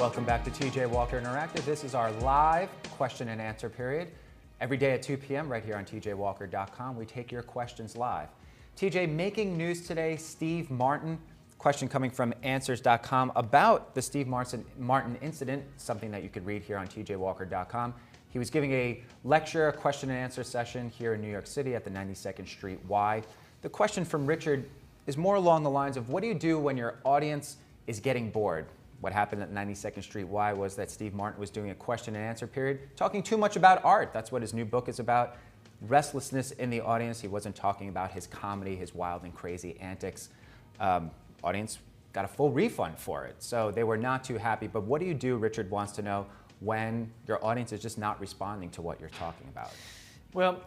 Welcome back to TJ Walker Interactive. This is our live question and answer period. Every day at 2 p.m. right here on tjwalker.com, we take your questions live. TJ, making news today, Steve Martin. Question coming from answers.com about the Steve Martin incident, something that you could read here on tjwalker.com. He was giving a lecture, a question and answer session here in New York City at the 92nd Street Y. The question from Richard is more along the lines of, what do you do when your audience is getting bored? What happened at 92nd Street Y was that Steve Martin was doing a question and answer period, talking too much about art. That's what his new book is about. Restlessness in the audience. He wasn't talking about his comedy, his wild and crazy antics. Audience got a full refund for it, so they were not too happy. But what do you do, Richard wants to know, when your audience is just not responding to what you're talking about? Well,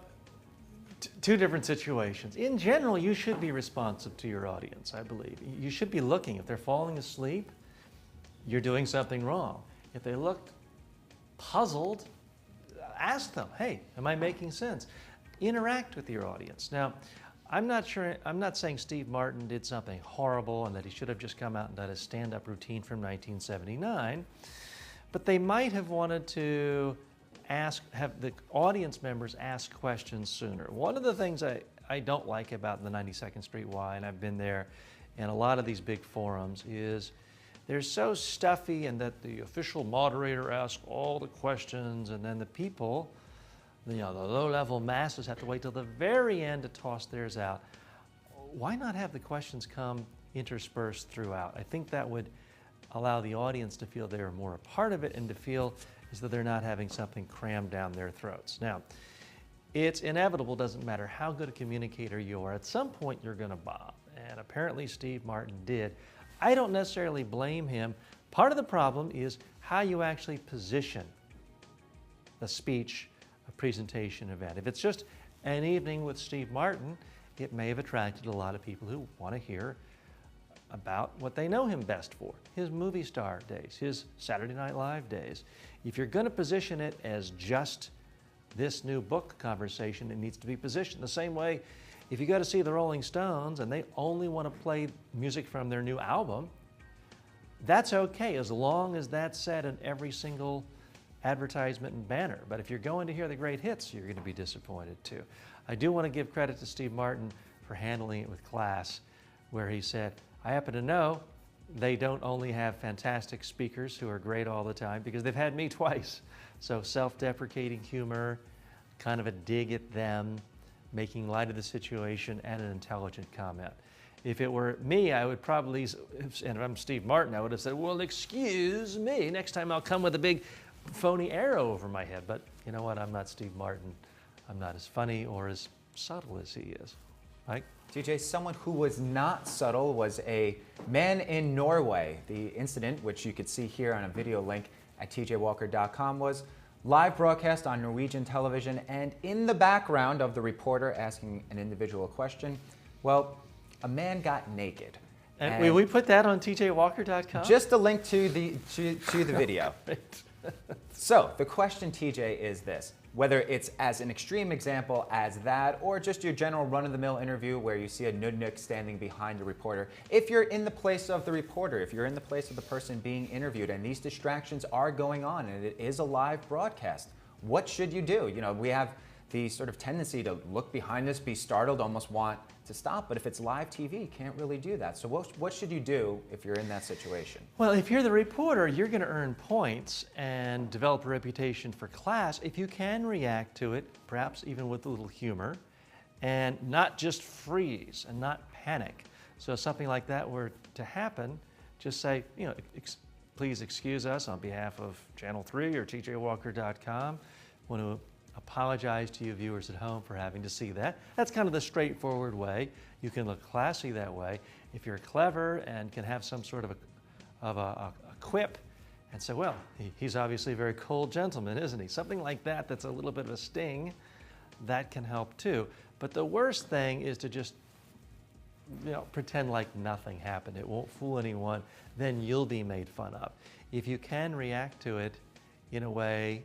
two different situations. In general, you should be responsive to your audience, I believe. You should be looking. If they're falling asleep, you're doing something wrong. If they look puzzled, ask them, hey, am I making sense? Interact with your audience. Now, I'm not saying Steve Martin did something horrible and that he should have just come out and done a stand-up routine from 1979, but they might have wanted to have the audience members ask questions sooner. One of the things I don't like about the 92nd Street Y, and I've been there, and a lot of these big forums, is they're so stuffy, and that the official moderator asks all the questions, and then the people, the low-level masses, have to wait till the very end to toss theirs out. Why not have the questions come interspersed throughout? I think that would allow the audience to feel they're more a part of it and to feel as though they're not having something crammed down their throats. Now, it's inevitable, doesn't matter how good a communicator you are, at some point you're going to bomb, and apparently Steve Martin did. I don't necessarily blame him. Part of the problem is how you actually position a speech, a presentation event. If it's just an evening with Steve Martin, it may have attracted a lot of people who want to hear about what they know him best for, his movie star days, his Saturday Night Live days. If you're going to position it as just this new book conversation, it needs to be positioned the same way. If you go to see the Rolling Stones and they only want to play music from their new album, that's okay as long as that's said in every single advertisement and banner. But if you're going to hear the great hits, you're going to be disappointed too. I do want to give credit to Steve Martin for handling it with class, where he said, I happen to know they don't only have fantastic speakers who are great all the time, because they've had me twice. So self-deprecating humor, kind of a dig at them, making light of the situation, and an intelligent comment. If it were me, I would probably, and if I'm Steve Martin, I would have said, well, excuse me, next time I'll come with a big phony arrow over my head. But you know what, I'm not Steve Martin. I'm not as funny or as subtle as he is. Mike? TJ, someone who was not subtle was a man in Norway. The incident, which you could see here on a video link at tjwalker.com, was live broadcast on Norwegian television, and in the background of the reporter asking an individual question, well, a man got naked. And will we put that on tjwalker.com? Just a link to the video. Right. So the question, TJ, is this. Whether it's as an extreme example as that, or just your general run-of-the-mill interview where you see a nudnik standing behind the reporter, if you're in the place of the reporter, if you're in the place of the person being interviewed, and these distractions are going on, and it is a live broadcast, what should you do? You know, we have the sort of tendency to look behind us, be startled, almost want to stop, but if it's live TV, you can't really do that. So what should you do if you're in that situation? Well, if you're the reporter, you're going to earn points and develop a reputation for class if you can react to it, perhaps even with a little humor, and not just freeze and not panic. So if something like that were to happen, just say, you know, please excuse us on behalf of Channel 3 or tjwalker.com. Want to apologize to you viewers at home for having to see that. That's kind of the straightforward way. You can look classy that way. If you're clever and can have some sort of a quip and say, well, he's obviously a very cold gentleman, isn't he? Something like that that's a little bit of a sting, that can help too. But the worst thing is to just, you know, pretend like nothing happened. It won't fool anyone. Then you'll be made fun of. If you can react to it in a way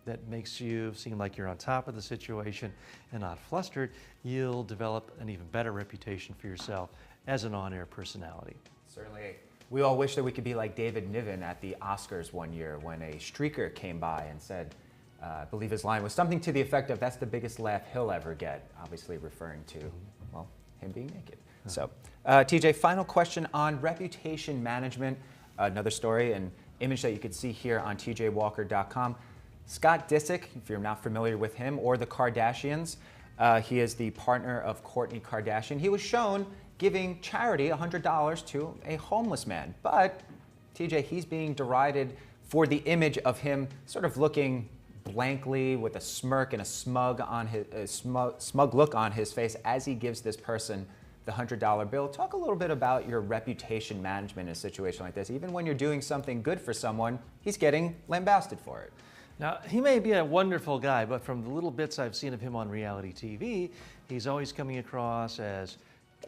that makes you seem like you're on top of the situation and not flustered, you'll develop an even better reputation for yourself as an on-air personality. Certainly We all wish that we could be like David Niven at the Oscars one year when a streaker came by and said, I believe his line was something to the effect of, "That's the biggest laugh he'll ever get," obviously referring to, well, him being naked. So, TJ, final question on reputation management. Another story, an image that you could see here on tjwalker.com. Scott Disick, if you're not familiar with him or the Kardashians, he is the partner of Kourtney Kardashian. He was shown giving charity, $100 to a homeless man. But, TJ, he's being derided for the image of him sort of looking blankly with a smirk and a smug look on his face as he gives this person the $100 bill. Talk a little bit about your reputation management in a situation like this. Even when you're doing something good for someone, he's getting lambasted for it. Now, he may be a wonderful guy, but from the little bits I've seen of him on reality TV, he's always coming across as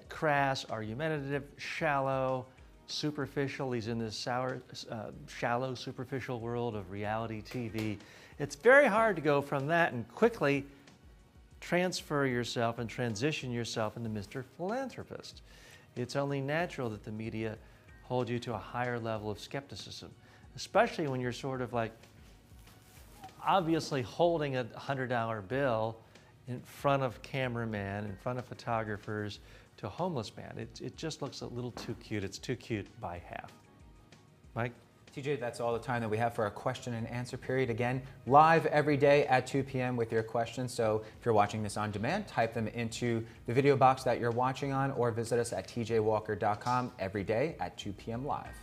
crass, argumentative, shallow, superficial. He's in this shallow, superficial world of reality TV. It's very hard to go from that and quickly transfer yourself and transition yourself into Mr. Philanthropist. It's only natural that the media hold you to a higher level of skepticism, especially when you're sort of like obviously holding a $100 bill in front of cameramen, in front of photographers, to a homeless man. It just looks a little too cute. It's too cute by half. Mike? TJ, that's all the time that we have for our question and answer period. Again, live every day at 2 p.m. with your questions. So if you're watching this on demand, type them into the video box that you're watching on or visit us at tjwalker.com every day at 2 p.m. live.